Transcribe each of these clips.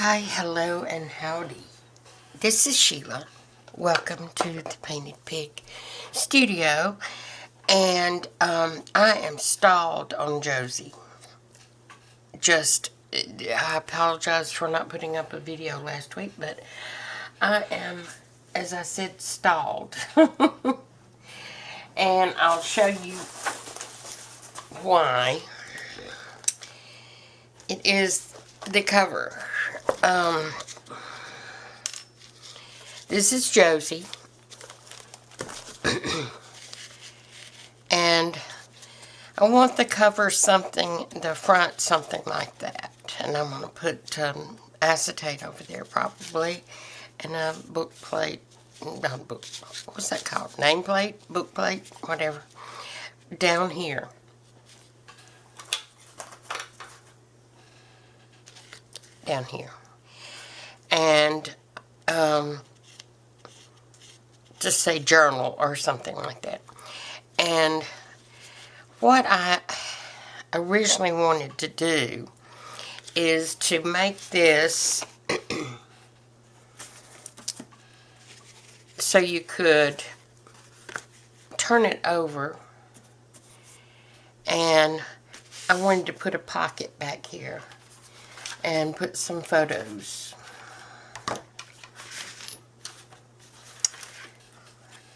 Hi, hello, and howdy. This is Sheila. Welcome to the Painted Pig Studio. And I am stalled on Josie. I apologize for not putting up a video last week, but I am, as I said, stalled. And I'll show you why. It is the cover. This is Josie. And I want the cover the front something like that. And I'm going to put acetate over there probably. And a book plate. What's that called? Nameplate? Book plate? Whatever. Down here. Down here. And just say journal or something like that. And what I originally wanted to do is to make this so you could turn it over, and I wanted to put a pocket back here and put some photos.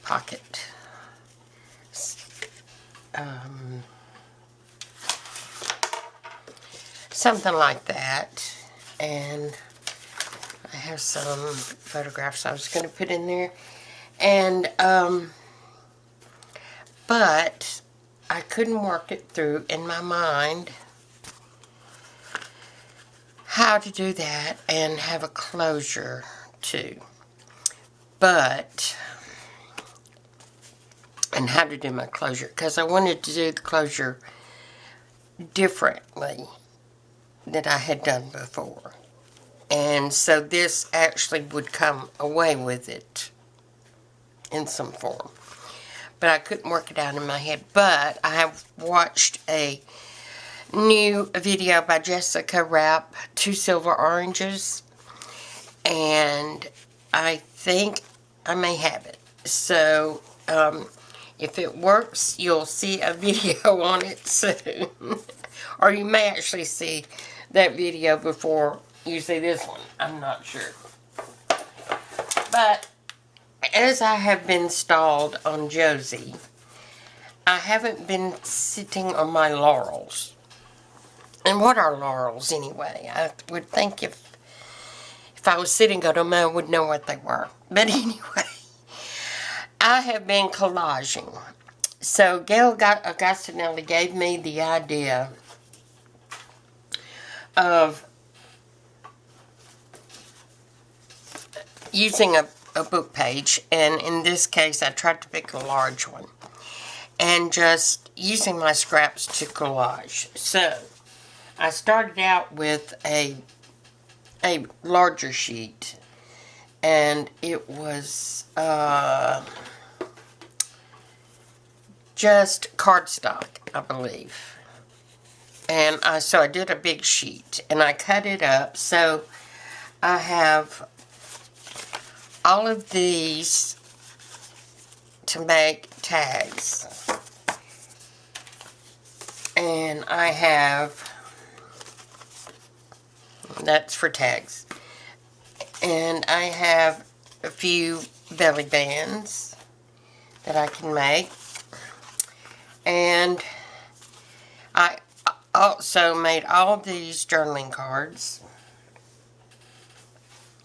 Pocket. Something like that. And I have some photographs I was going to put in there. And, but I couldn't work it through in my mind how to do that and have a closure too. And how to do my closure, because I wanted to do the closure differently than I had done before. And so this actually would come away with it in some form. But I couldn't work it out in my head. But I have watched a new video by Jessica Rapp, 2 Silver Oranges, and I think I may have it. So, if it works, you'll see a video on it soon. Or you may actually see that video before you see this one. I'm not sure. But as I have been stalled on Josie, I haven't been sitting on my laurels. And what are laurels anyway? I would think if I was sitting on them, I would know what they were. But anyway, I have been collaging. So Gail Agostinelli gave me the idea of using a book page, and in this case I tried to pick a large one, and just using my scraps to collage. So I started out with a larger sheet, and it was just cardstock, I believe. And so I did a big sheet, and I cut it up. So I have all of these to make tags. And I have, that's for tags. And I have a few belly bands that I can make. And I also made all these journaling cards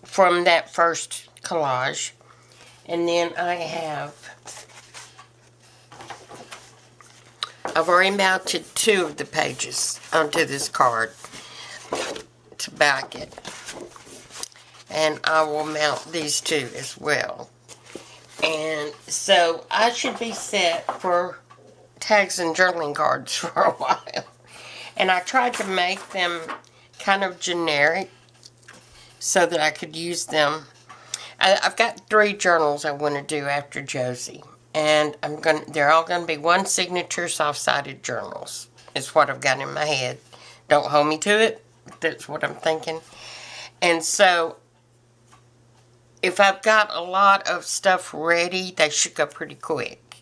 from that first collage. And then I've already mounted 2 of the pages onto this card to back it. And I will mount these 2 as well. And so I should be set for tags and journaling cards for a while. And I tried to make them kind of generic so that I could use them. I've got 3 journals I want to do after Josie. And they're all going to be 1 signature soft-sided journals. Is what I've got in my head. Don't hold me to it. That's what I'm thinking. And so, if I've got a lot of stuff ready, they should go pretty quick.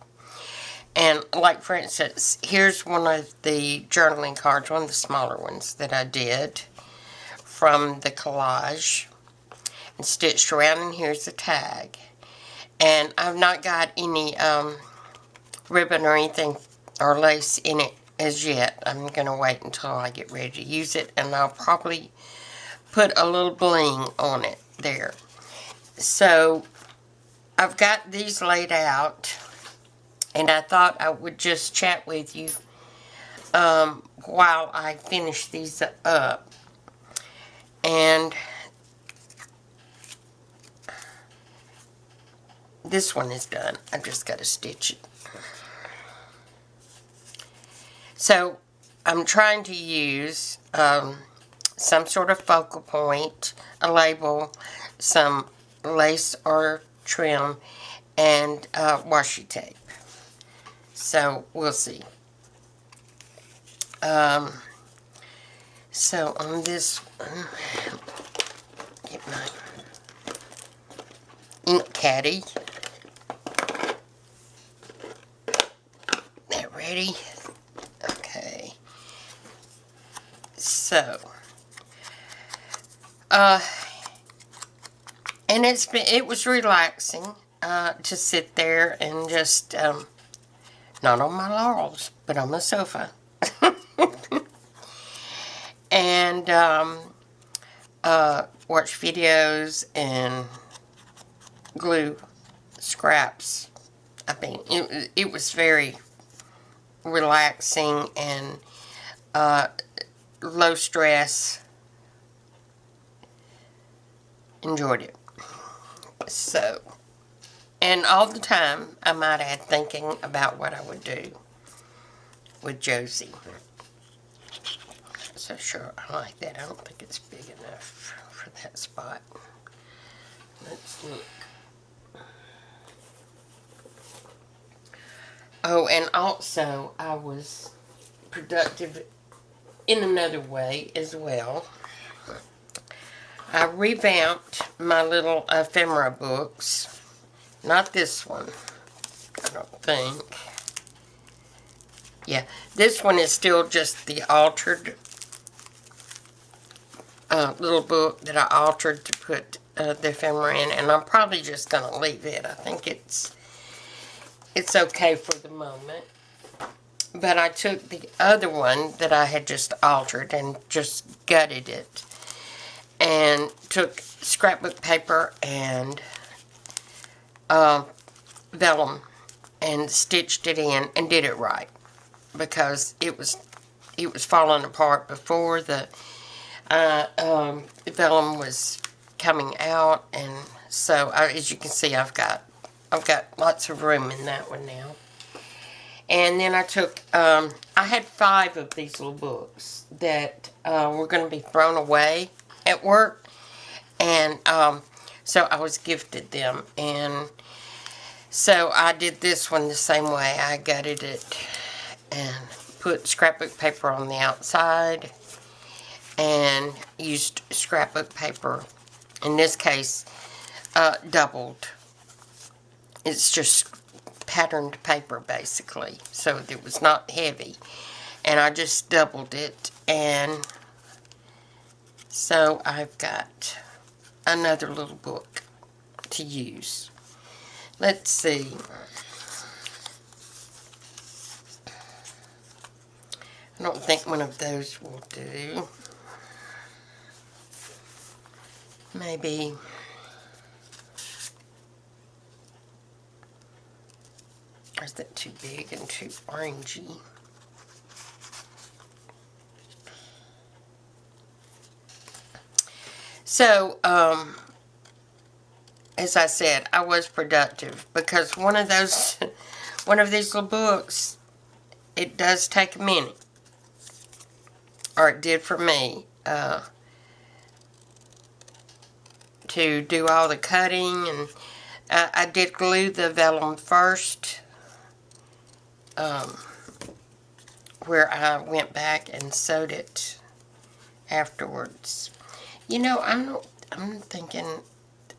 And like, for instance, here's one of the journaling cards, one of the smaller ones that I did from the collage. And stitched around, and here's the tag. And I've not got any ribbon or anything or lace in it as yet. I'm going to wait until I get ready to use it, and I'll probably put a little bling on it there. So I've got these laid out, and I thought I would just chat with you while I finish these up. And this one is done. I've just got to stitch it. So I'm trying to use some sort of focal point, a label, some lace or trim, and washi tape. So we'll see. So on this one, get my ink caddy. That ready? Okay. So, and it was relaxing to sit there and just not on my laurels, but on the sofa. And watch videos and glue scraps. I mean, it was very relaxing and low stress. Enjoyed it. So, and all the time, I might add, thinking about what I would do with Josie. So sure, I like that. I don't think it's big enough for that spot. Let's look. Oh, and also, I was productive in another way as well. I revamped my little ephemera books. Not this one, I don't think. Yeah, this one is still just the altered little book that I altered to put the ephemera in, and I'm probably just going to leave it. I think it's okay for the moment. But I took the other one that I had just altered and just gutted it, and took scrapbook paper and vellum and stitched it in and did it right, because it was falling apart before the vellum was coming out. And so as you can see, I've got lots of room in that one now. And then I took, I had 5 of these little books that were going to be thrown away at work. And so I was gifted them. And so I did this one the same way. I gutted it and put scrapbook paper on the outside and used scrapbook paper, in this case, doubled. It's just patterned paper, basically, so it was not heavy, and I just doubled it. And so I've got another little book to use. Let's see. I don't think one of those will do. Maybe is that too big and too orangey? So, as I said, I was productive, because one of these little books, it does take a minute, or it did for me, to do all the cutting. And I did glue the vellum first, where I went back and sewed it afterwards. You know, I'm thinking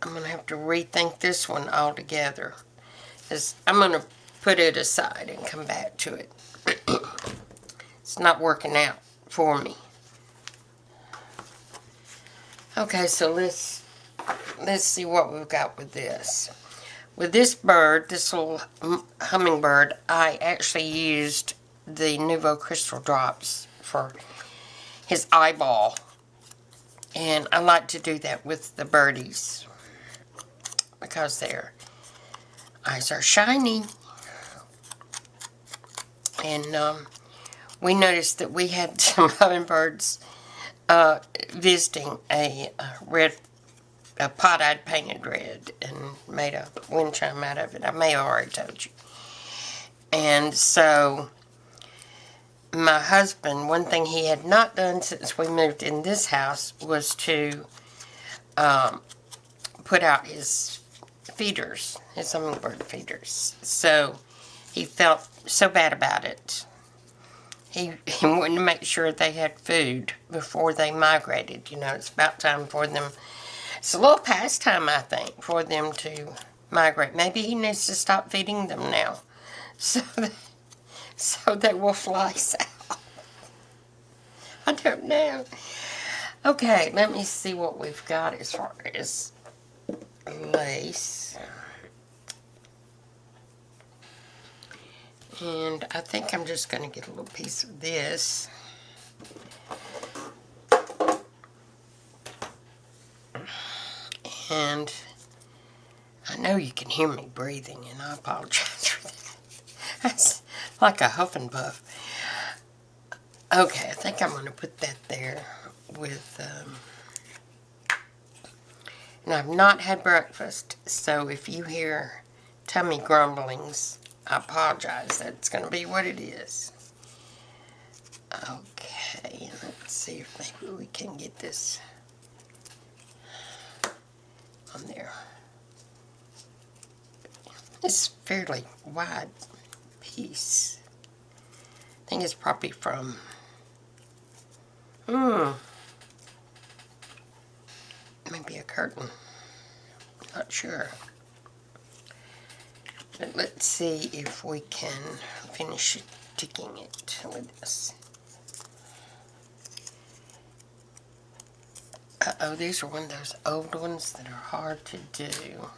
I'm going to have to rethink this one altogether. 'Cause I'm going to put it aside and come back to it. It's not working out for me. Okay, so let's see what we've got with this. With this bird, this little hummingbird, I actually used the Nouveau Crystal Drops for his eyeball. And I like to do that with the birdies because their eyes are shiny. And we noticed that we had some hummingbirds visiting a pot I'd painted red and made a wind chime out of it. I may have already told you. And so my husband, one thing he had not done since we moved in this house was to put out his feeders, his hummingbird feeders. So he felt so bad about it. He wanted to make sure they had food before they migrated. You know, it's about time for them. It's a little past time, I think, for them to migrate. Maybe he needs to stop feeding them now so they will fly south. I don't know. Okay, let me see what we've got as far as lace. And I think I'm just going to get a little piece of this. And I know you can hear me breathing, and I apologize for that. That's like a huff and puff. Okay, I think I'm going to put that there with... and I've not had breakfast, so if you hear tummy grumblings, I apologize. That's going to be what it is. Okay, let's see if maybe we can get this on there. It's a fairly wide piece. I think it's probably from... maybe a curtain. Not sure. But let's see if we can finish sticking it with this. Uh-oh, these are one of those old ones that are hard to do.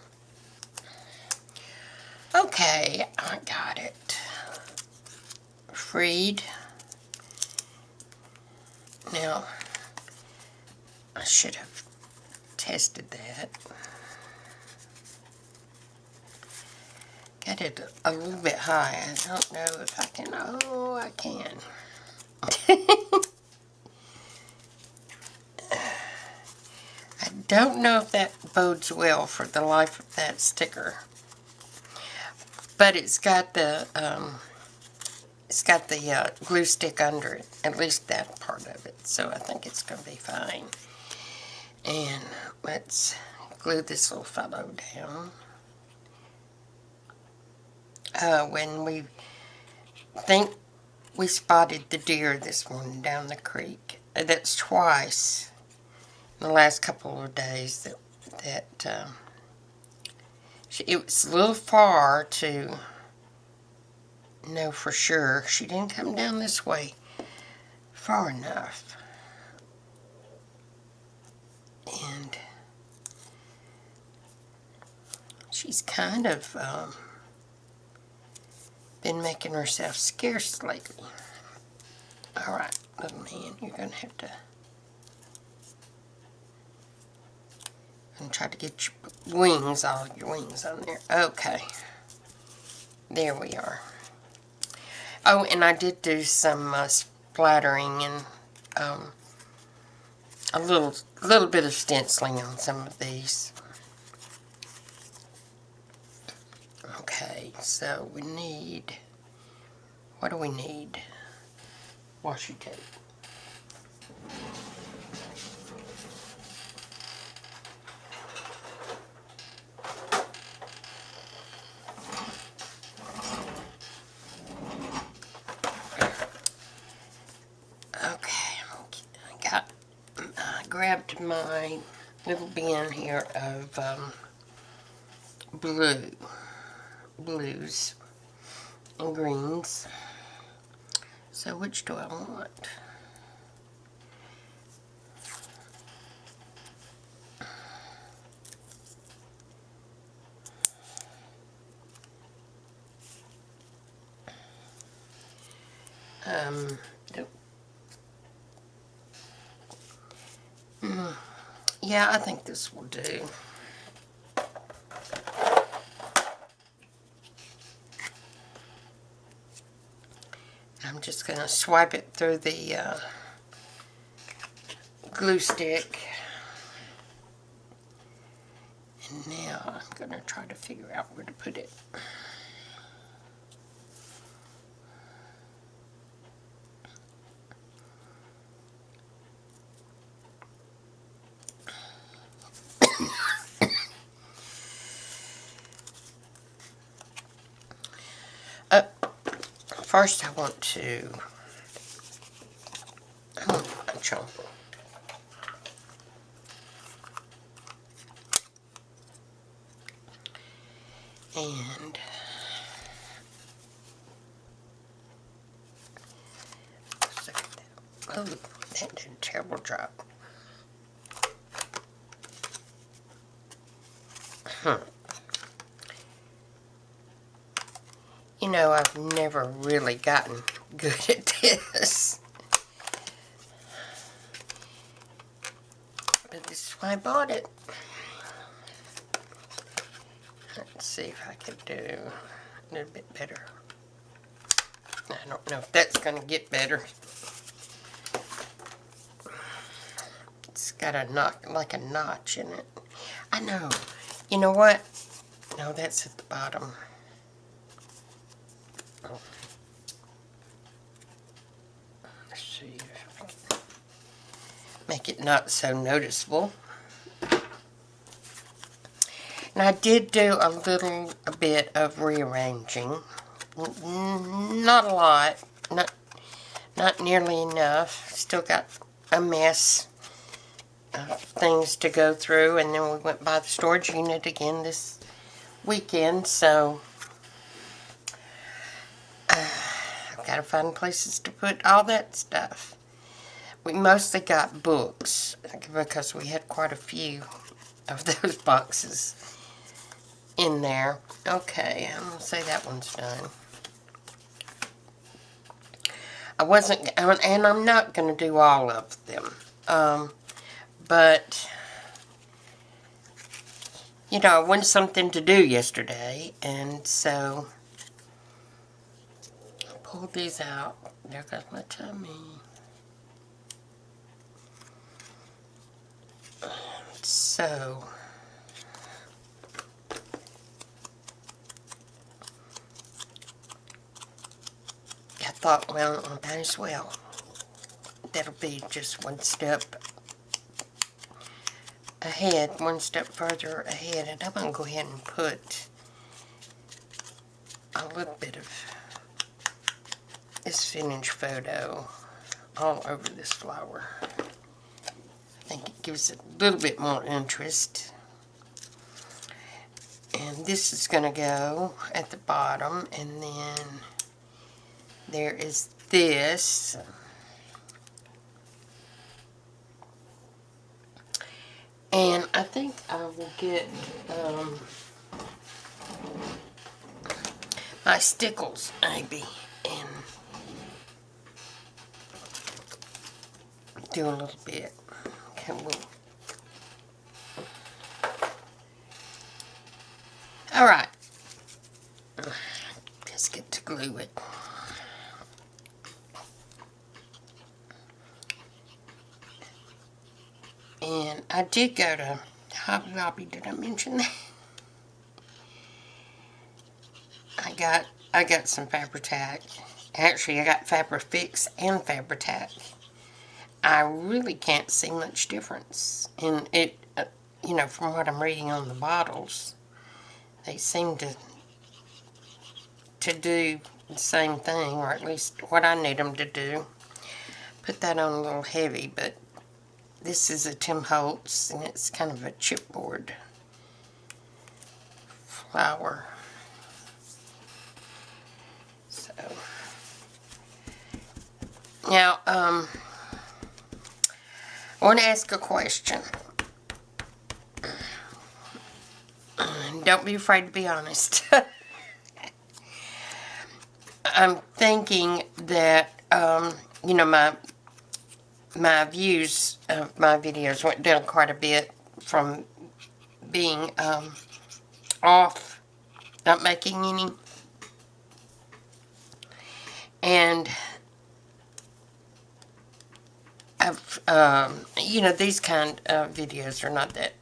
Okay, I got it. Freed. Now, I should have tested that. Got it a little bit high. I don't know if I can. Oh, I can. I don't know if that bodes well for the life of that sticker. But it's got the glue stick under it, at least that part of it. So I think it's going to be fine. And let's glue this little fellow down. When we think we spotted the deer this morning down the creek. That's twice in the last couple of days that it was a little far to know for sure. She didn't come down this way far enough. And she's kind of been making herself scarce lately. Alright, little man, you're going to have to... and try to get your wings, all your wings on there. Okay. There we are. Oh, and I did do some splattering and a little bit of stenciling on some of these. Okay, so we need... what do we need? Washi tape. I grabbed emptied my little bin here of blues and greens. So which do I want? Yeah, I think this will do. I'm just going to swipe it through the glue stick. And now I'm going to try to figure out where to put it. First I want a chunk. And oh, that did a terrible job. You know, I've never really gotten good at this. But this is why I bought it. Let's see if I can do a little bit better. I don't know if that's going to get better. It's got a like a notch in it. I know. You know what? No, that's at the bottom. Let's see if I can make it not so noticeable. And I did do a bit of rearranging. Not a lot. Not nearly enough. Still got a mess of things to go through. And then we went by the storage unit again this weekend. So I've got to find places to put all that stuff. We mostly got books because we had quite a few of those boxes in there. Okay, I'm going to say that one's done. I wasn't, and I'm not going to do all of them. But, you know, I wanted something to do yesterday, and so I pulled these out. There goes my tummy. So I thought, well, I might as well. That'll be just one step ahead, one step further ahead. And I'm going to go ahead and put a little bit of this vintage photo all over this flower. I think it gives it a little bit more interest. And this is going to go at the bottom, and then there is this. And I think I will get my stickles, maybe, and do a little bit. Okay, alright. Just get to glue it. And I did go to Hobby Lobby. Did I mention that? I got some Fabri-Tac. Actually, I got Fabri-Fix and Fabri-Tac. I really can't see much difference in it. You know, from what I'm reading on the bottles, they seem to do the same thing, or at least what I need them to do. Put that on a little heavy, but This is a Tim Holtz, and it's kind of a chipboard flower. So, now, I want to ask a question. Don't be afraid to be honest. I'm thinking that, you know, my views of my videos went down quite a bit from being off, not making any. And I've, you know, these kind of videos are not that,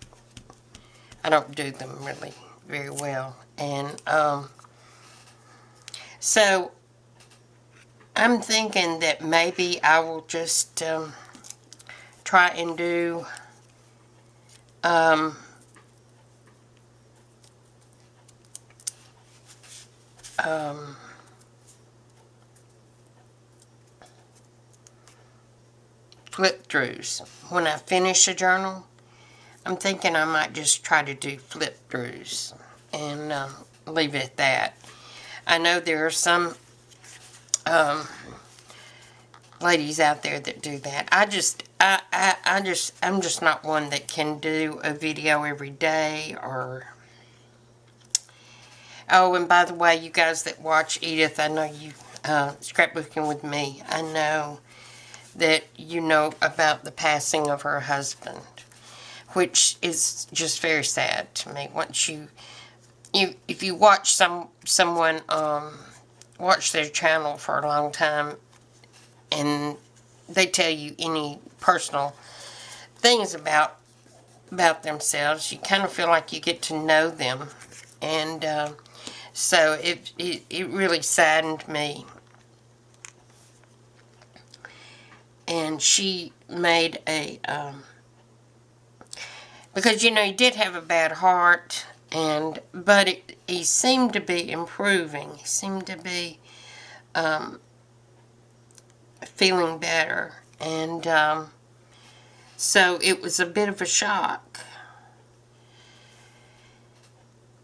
I don't do them really very well. And so I'm thinking that maybe I will just try and do flip-throughs. When I finish a journal, I'm thinking I might just try to do flip-throughs and leave it at that. I know there are some ladies out there that do that. I'm just not one that can do a video every day. Or oh, and by the way, you guys that watch Edith, I know you scrapbooking with me. I know that you know about the passing of her husband, which is just very sad to me. Once if you watch someone watch their channel for a long time, and they tell you any personal things about themselves, you kind of feel like you get to know them, and so it really saddened me. And she made a because you know he did have a bad heart, but he seemed to be improving. He seemed to be feeling better, and so it was a bit of a shock.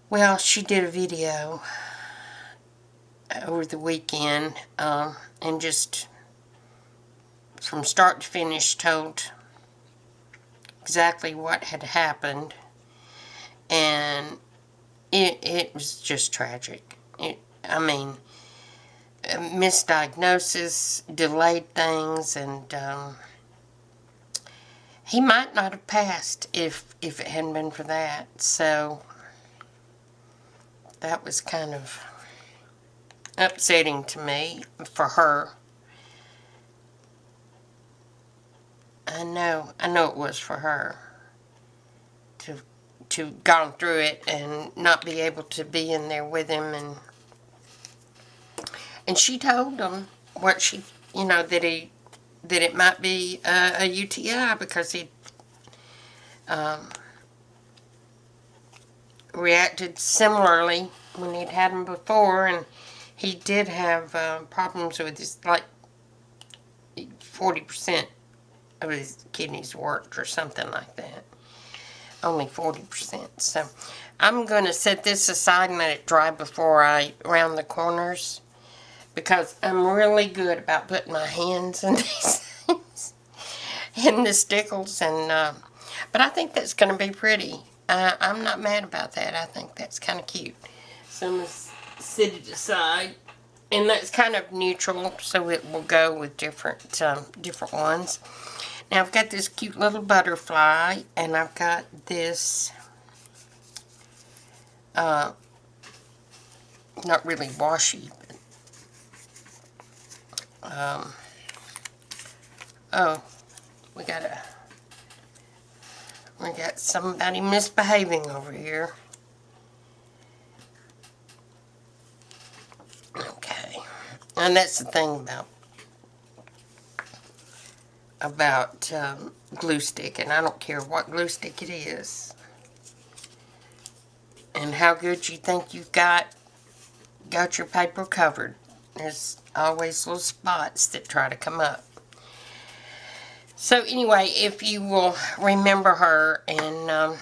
Well, she did a video over the weekend, and just from start to finish told exactly what had happened, and it was just tragic. I mean, misdiagnosis delayed things, and he might not have passed if it hadn't been for that. So that was kind of upsetting to me for her. I know it was for her to gone through it and not be able to be in there with him, and she told him what she, you know, that it might be a UTI because he reacted similarly when he'd had them before, and he did have problems with his, like 40% of his kidneys worked or something like that. Only 40%. So I'm going to set this aside and let it dry before I round the corners, because I'm really good about putting my hands in these things, in the stickles, and but I think that's going to be pretty. I'm not mad about that. I think that's kind of cute. So I'm going to set it aside, and that's kind of neutral, so it will go with different ones. Now I've got this cute little butterfly, and I've got this not really washi, but oh, we got somebody misbehaving over here. Okay, and that's the thing about glue stick, and I don't care what glue stick it is and how good you think you've got your paper covered. There's always little spots that try to come up. So anyway, if you will remember her and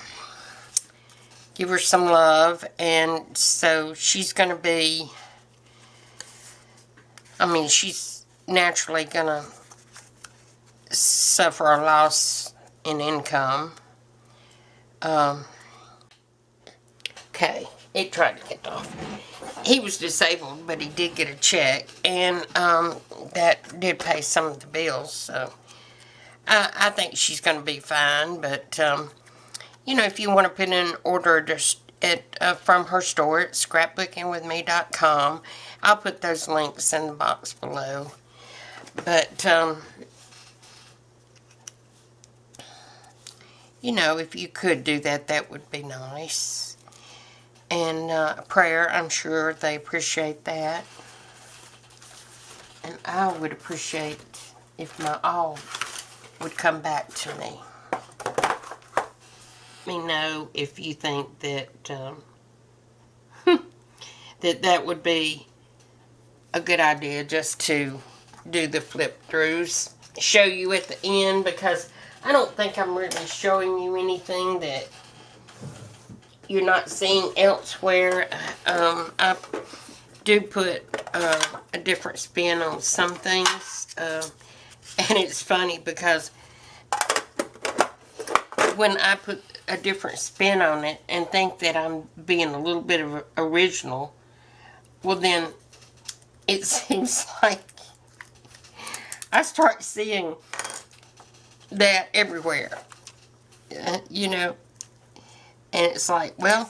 give her some love, and so she's going to be, I mean, she's naturally going to suffer a loss in income. Okay, it tried to get off. He was disabled, but he did get a check, and that did pay some of the bills, so I think she's going to be fine. But you know, if you want to put in an order from her store at scrapbookingwithme.com, I'll put those links in the box below. But you know, if you could do that, that would be nice. And prayer, I'm sure they appreciate that. And I would appreciate if my all would come back to me. Let me know if you think that that would be a good idea, just to do the flip throughs, show you at the end, because I don't think I'm really showing you anything that you're not seeing elsewhere. I do put a different spin on some things, and it's funny because when I put a different spin on it and think that I'm being a little bit of original, well then it seems like I start seeing that everywhere, you know, and it's like, well,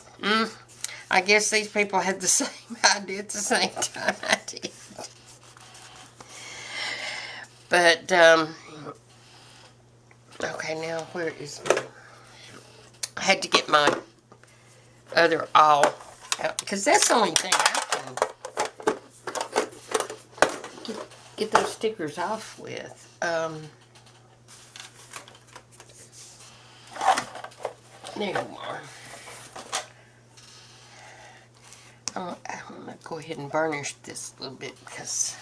I guess these people had the same idea at the same time I did. But, okay, now where is my, I had to get my other awl out, because that's the only thing I can get those stickers off with. There you are. I'm going to go ahead and burnish this a little bit because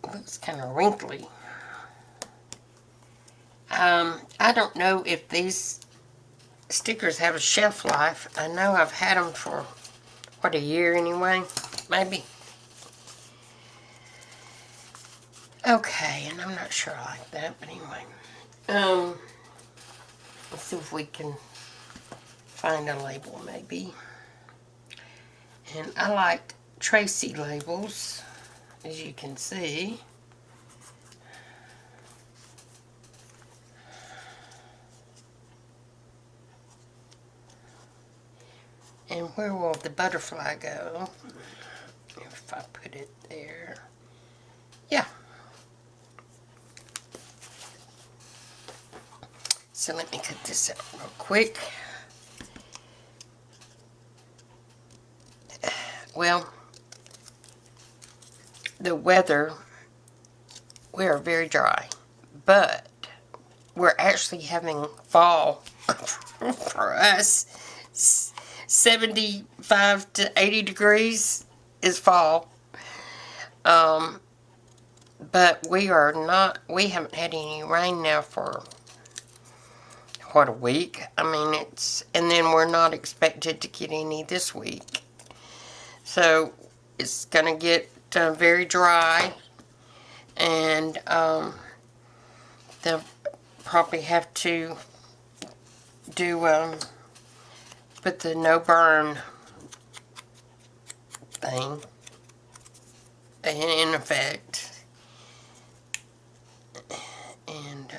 it looks kind of wrinkly. I don't know if these stickers have a shelf life. I know I've had them for, what, a year anyway? Maybe. Okay, and I'm not sure I like that, but anyway. Let's see if we can find a label, maybe. And I like Tracy labels, as you can see. And where will the butterfly go? If I put it there. Yeah. So let me cut this out real quick. Well, the weather, we are very dry, but we're actually having fall for us. 75 to 80 degrees is fall. But we haven't had any rain now for, what, a week? I mean, and then we're not expected to get any this week. So it's going to get very dry, and they'll probably have to do, put the no burn thing in effect. And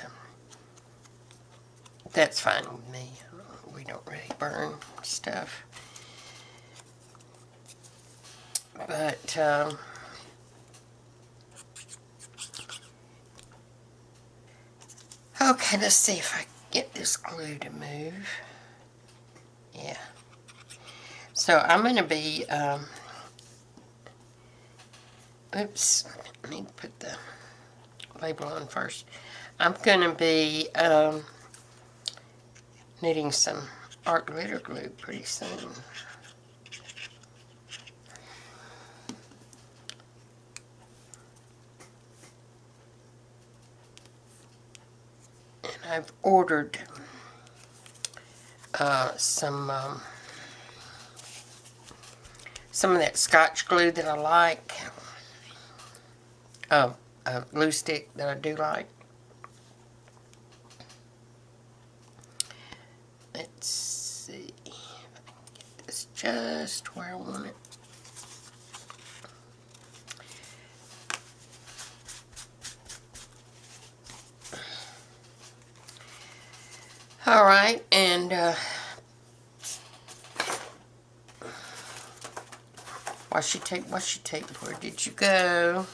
that's fine with me. We don't really burn stuff. But, okay, let's see if I can get this glue to move. Yeah. So I'm going to be, oops, I need to put the label on first. I'm going to be needing some art glitter glue pretty soon. I've ordered some of that Scotch glue that I like. A glue stick that I do like. Let's see if I can get this just where I want it. All right, and washi tape, where did you go?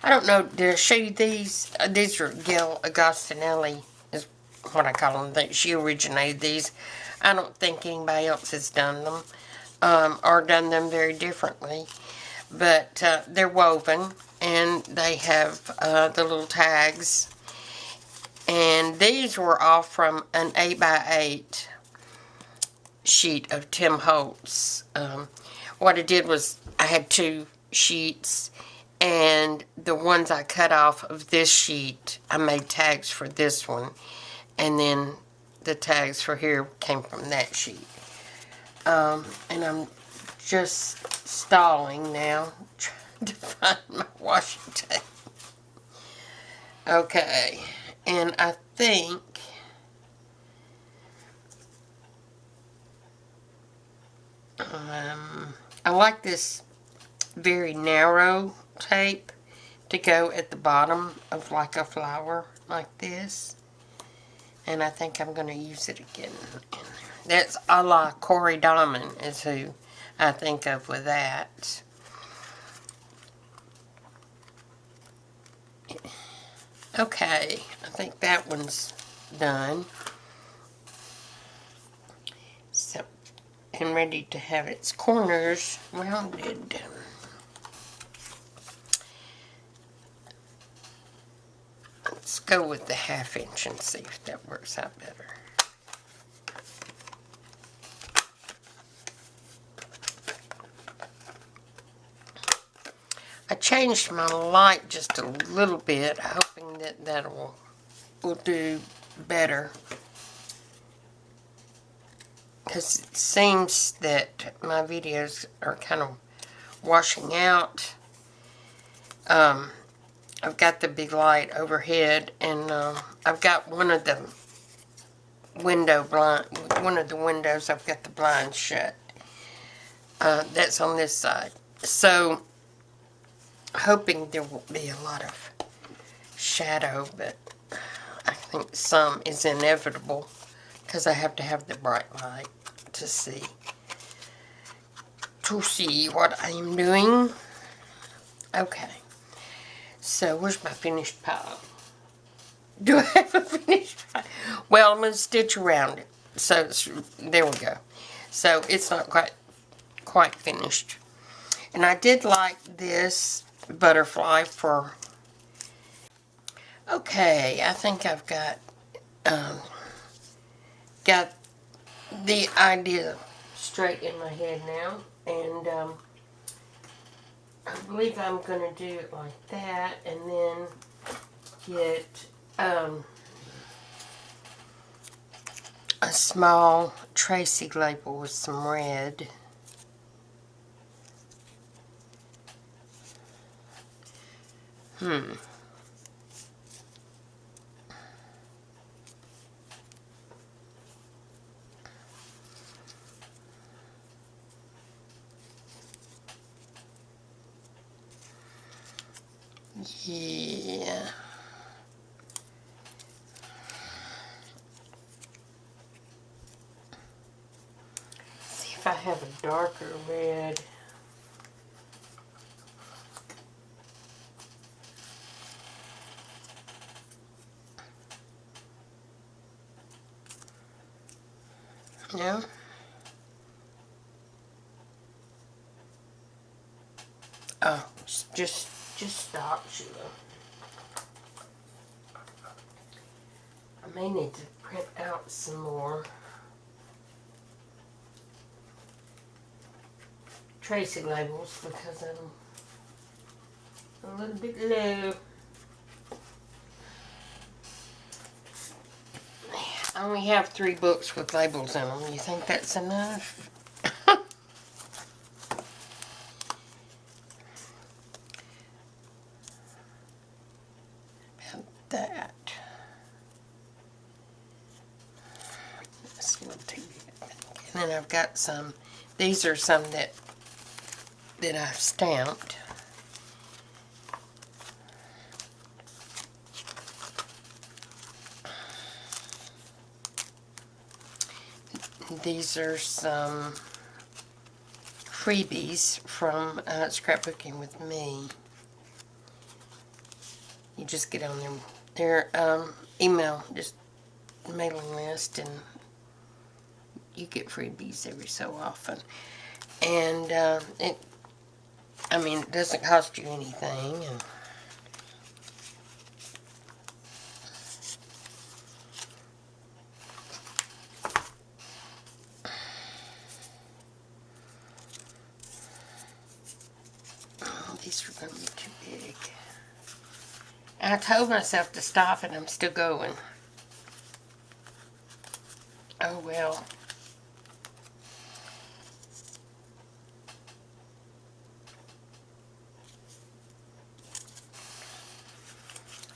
I don't know, did I show you these? These are Gail Agostinelli, is what I call them. That she originated these. I don't think anybody else has done them, or done them very differently. But they're woven, and they have the little tags. And these were all from an 8x8 sheet of Tim Holtz. What I did was I had 2 sheets, and the ones I cut off of this sheet, I made tags for this one, and then the tags for here came from that sheet. And I'm just stalling now, trying to find my washi tape. Okay, and I think I like this very narrow tape to go at the bottom of like a flower like this, and I think I'm going to use it again in there. That's a la Corey Diamond is who I think of with that. Okay, I think that one's done. So, and ready to have its corners rounded. Let's go with the 1/2 inch and see if that works out better. I changed my light just a little bit, hoping that that will do better. Because it seems that my videos are kind of washing out. I've got the big light overhead, and I've got one of the windows, I've got the blinds shut. That's on this side. So, hoping there won't be a lot of shadow, but I think some is inevitable because I have to have the bright light to see what I am doing. Okay, so where's my finished pile? Do I have a finished pile? Well, I'm going to stitch around it. So there we go. So it's not quite finished. And I did like this butterfly for... Okay, I think I've got the idea straight in my head now, and I believe I'm going to do it like that, and then get a small Tracy label with some red. Yeah. See if I have a darker red. No? Oh, just stop, Sheila. I may need to print out some more Tracy labels because A little bit low. I only have 3 books with labels in them. You think that's enough? About that. That's a little too big. And then I've got some. These are some that I've stamped. These are some freebies from Scrapbooking with Me. You just get on their email, just mailing list, and you get freebies every so often. And it doesn't cost you anything. And these are going to be too big. I told myself to stop and I'm still going. Oh well.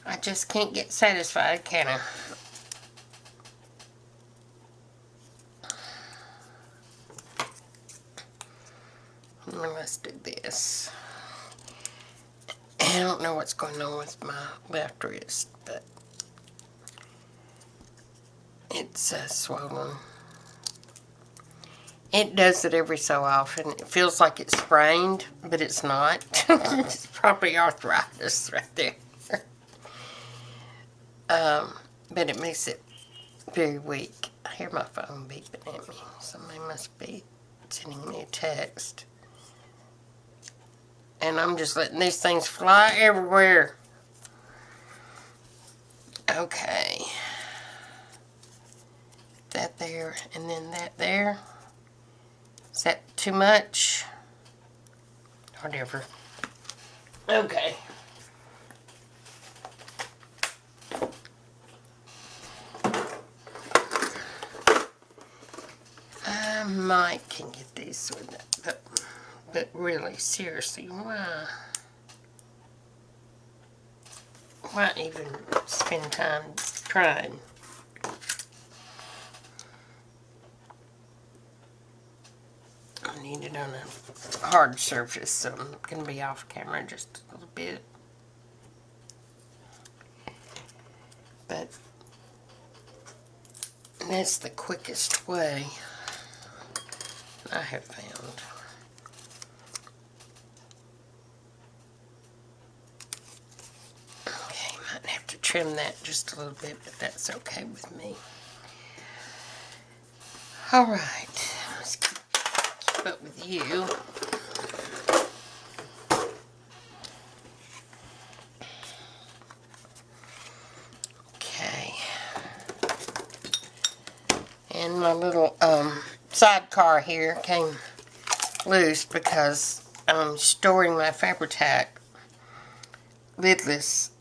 I just can't get satisfied, can I? Let's do this. I don't know what's going on with my left wrist, but it's swollen. It does it every so often. It feels like it's sprained, but it's not. It's probably arthritis right there. But it makes it very weak. I hear my phone beeping at me. Somebody must be sending me a text. And I'm just letting these things fly everywhere. Okay. That there, and then that there. Is that too much? Whatever. Okay. I might can get these with that, but really, seriously, why even spend time trying? I need it on a hard surface, so I'm going to be off camera just a little bit. But that's the quickest way I have found. Okay, might have to trim that just a little bit, but that's okay with me. Alright, let's keep up with you. Okay. And my little sidecar here came loose because I'm storing my Fabri-Tac lidless,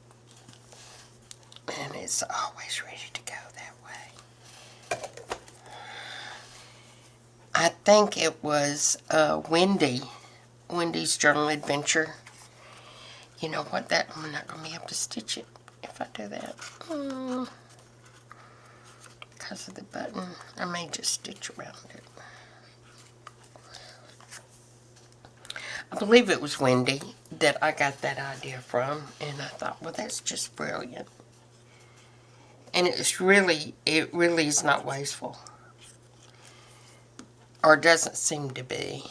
and it's always ready to go that way. I think it was Wendy's Journal Adventure. You know what, that I'm not going to be able to stitch it if I do that. Because of the button, I may just stitch around it. I believe it was Wendy that I got that idea from, and I thought, well, that's just brilliant. And it really is not wasteful. Or doesn't seem to be.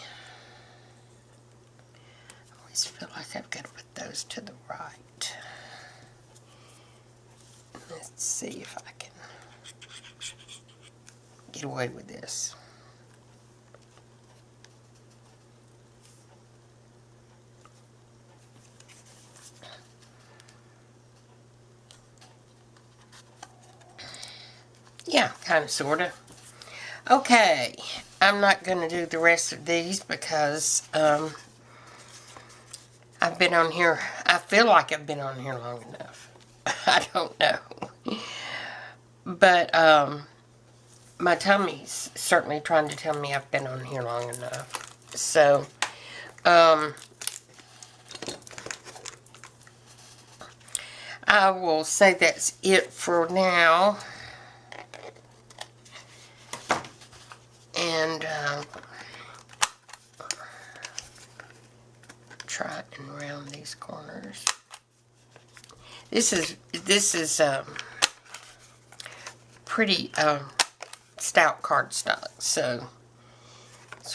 I always feel like I've got to put those to the right. Let's see if I can get away with this. Yeah, kind of, sort of. Okay, I'm not going to do the rest of these because I I've been on here, I feel like I've been on here long enough. I don't know. But, my tummy's certainly trying to tell me I've been on here long enough. So, I will say that's it for now. And, try and round these corners. This is pretty, stout cardstock, so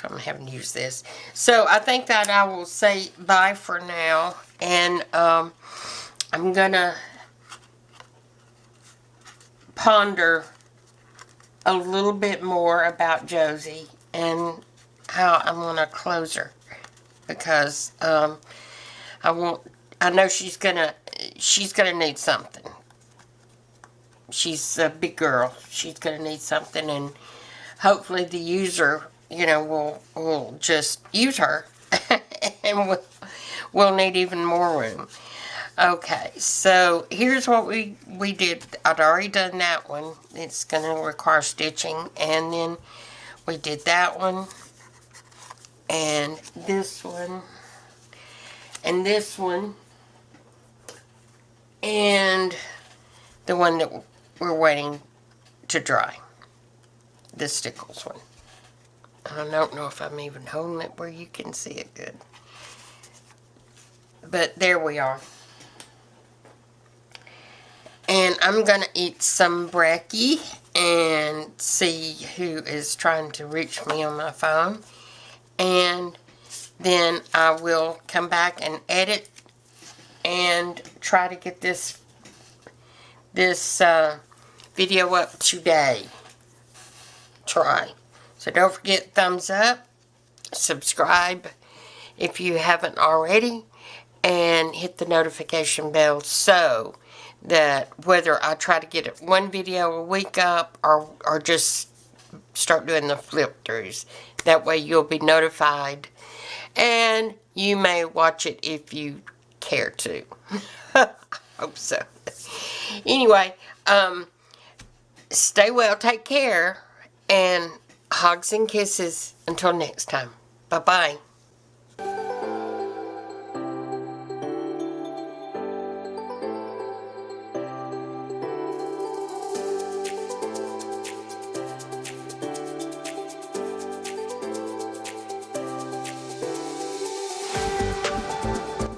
I'm having to use this. So I think that I will say bye for now, and I'm gonna ponder a little bit more about Josie and how I'm gonna close her, because I know she's gonna need something. She's a big girl. She's going to need something, and hopefully the user, you know, will just use her and we'll need even more room. Okay, so here's what we did. I'd already done that one. It's going to require stitching, and then we did that one, and this one, and this one, and the one that we're waiting to dry. The Stickles one. I don't know if I'm even holding it where you can see it good. But there we are. And I'm going to eat some brekkie and see who is trying to reach me on my phone. And then I will come back and edit and try to get this video up today. Try. So don't forget, thumbs up, subscribe if you haven't already, and hit the notification bell so that whether I try to get one video a week up or just start doing the flip throughs, that way you'll be notified, and you may watch it if you care to. I hope so. Anyway, stay well, take care, and hugs and kisses until next time. Bye-bye.